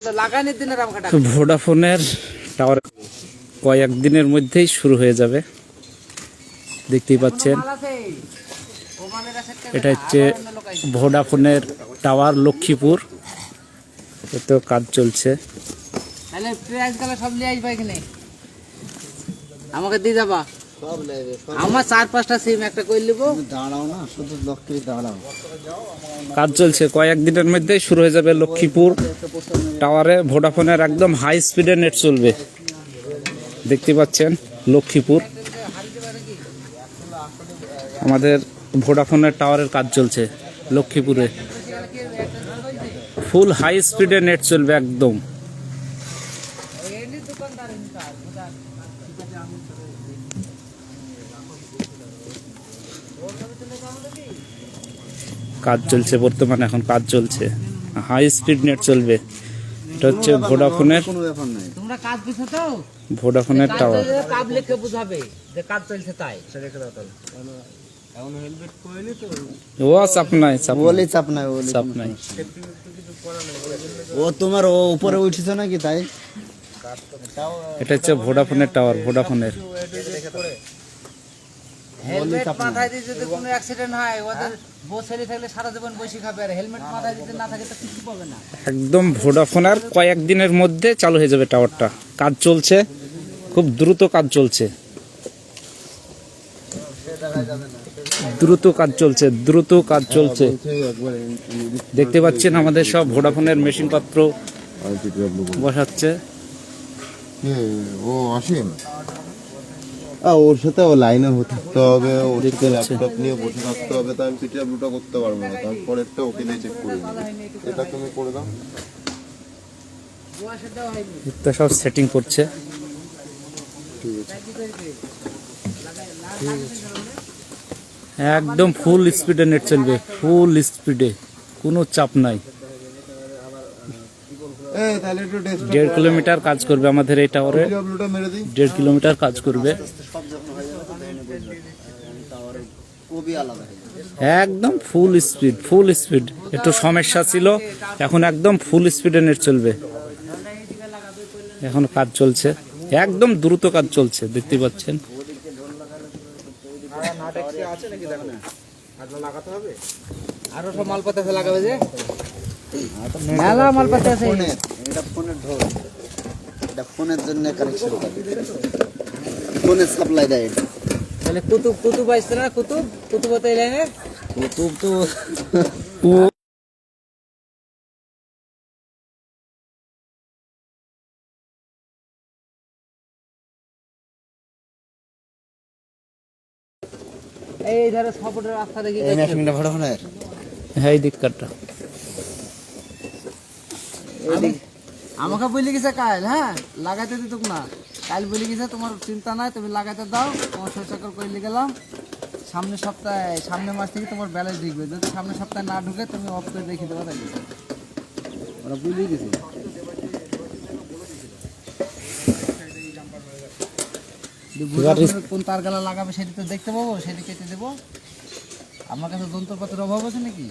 তো ভোডাফোনের টাওয়ার কয়েকদিনের মধ্যেই শুরু হয়ে যাবে, দেখতেই পাচ্ছেন। এটা হচ্ছে ভোডাফোনের টাওয়ার লক্ষ্মীপুর, তো কাজ চলছে। আমাকে দিয়ে যাবা, আমার 4-5টা সিম একটা করে নিব। দাঁড়াও না, শুধু লক্ষ্মী দাঁড়াও। কাজ চলছে, কয়েকদিনের মধ্যেই শুরু হয়ে যাবে লক্ষ্মীপুর টাওয়ারে ভোডাফোনের একদম হাই স্পিডে নেট চলবে, দেখতে পাচ্ছেন। লক্ষ্মীপুর আমাদের ভোডাফোনের টাওয়ারের কাজ চলছে লক্ষ্মীপুরে, ফুল হাই স্পিডে নেট চলবে একদম। কাজ চলছে বর্তমানে, এখন কাজ চলছে, হাই স্পিড নেট চলবে। এটা হচ্ছে ভোডাফোনের তোমরা কাজ বুঝছো তো, ভোডাফোনের টাওয়ার। কাজ লিখে বুঝাবে যে কাজ চলছে তাই। ও চাপ নাই, বলি চাপ নাই, চাপ নাই। ও তোমার ও উপরে উঠেছে নাকি তাই? এটা হচ্ছে ভোডাফোনের টাওয়ার, ভোডাফোনের। হেলমেট মাথায় দিয়ে যদি কোনো অ্যাক্সিডেন্ট হয়, ওদের বসে থাকলে সারা জীবন বসে খাবে, আর হেলমেট মাথায় দিতে না থাকে তো কিছু পাবে না। একদম ভোডাফোনের কয়েকদিনের মধ্যে চালু হয়ে যাবে টাওয়ারটা। কাজ চলছে, খুব দ্রুত কাজ চলছে, দ্রুত কাজ চলছে, দ্রুত কাজ চলছে। দেখতে পাচ্ছেন আমাদের সব ভোডাফোনের মেশিনপত্র বসাচ্ছে। ও অসীম, ওর সাথে ও লাইনে থাকতে হবে, ওর সাথে ল্যাপটপ নিয়ে বসে থাকতে হবে, তাই আমি পিটিআপটা করতে পারবো না। তার পরেরটা ওকে দিয়ে চেক করে দিই, এটা তুমি করে দাও। এটা সব সেটিং করছে। একদম ফুল স্পিডে নেট চলবে, ফুল স্পিডে, কোনো চাপ নাই। 1.5 কিলোমিটার কাজ করবে আমাদের এই টাওয়ারে, 1.5 কিলোমিটার কাজ করবে, একদম ফুল স্পিড, ফুল স্পিড। একটু সমস্যা ছিল, এখন একদম ফুল স্পিডে নেট চলবে। এখন কাজ চলছে, একদম দ্রুত কাজ চলছে, দেখতে পাচ্ছেন। আরো সব মালপত্র আছে লাগাবে, যে মেলা মালপত্র আছে। এটা ফোনের ঢোল, এটা ফোনের জন্য কানেকশন করে, ফোনের সাপ্লাই দেয় এটা। তাহলে কুতুব আসছে না, কুতুব হতে লাইনে কুতুব তো এই ধারে সাপোর্টের রাস্তা দেখি। এই মেশিনটা ভোডাফোনের, হ্যাঁ এই দিককারটা। আমাকে বলে গেছে কাল, হ্যাঁ লাগাইতে দিত না, কাল বলে গেছে তোমার চিন্তা নাই, তুমি লাগাইতে দাও, তোমার শৌচাকর করে গেলাম। সামনের সপ্তাহে, সামনের মাস থেকে তোমার ব্যালেন্স ঢুকবে, যদি সামনের সপ্তাহে না ঢুকে তুমি অফ করে রেখে দেবো। তাই ওরা বুঝে গেছে। কোন তার গালা লাগাবে সেটি তো দেখতে পাবো, সেটি কেটে দেবো। আমার কাছে যন্ত্রপাতির অভাব আছে নাকি?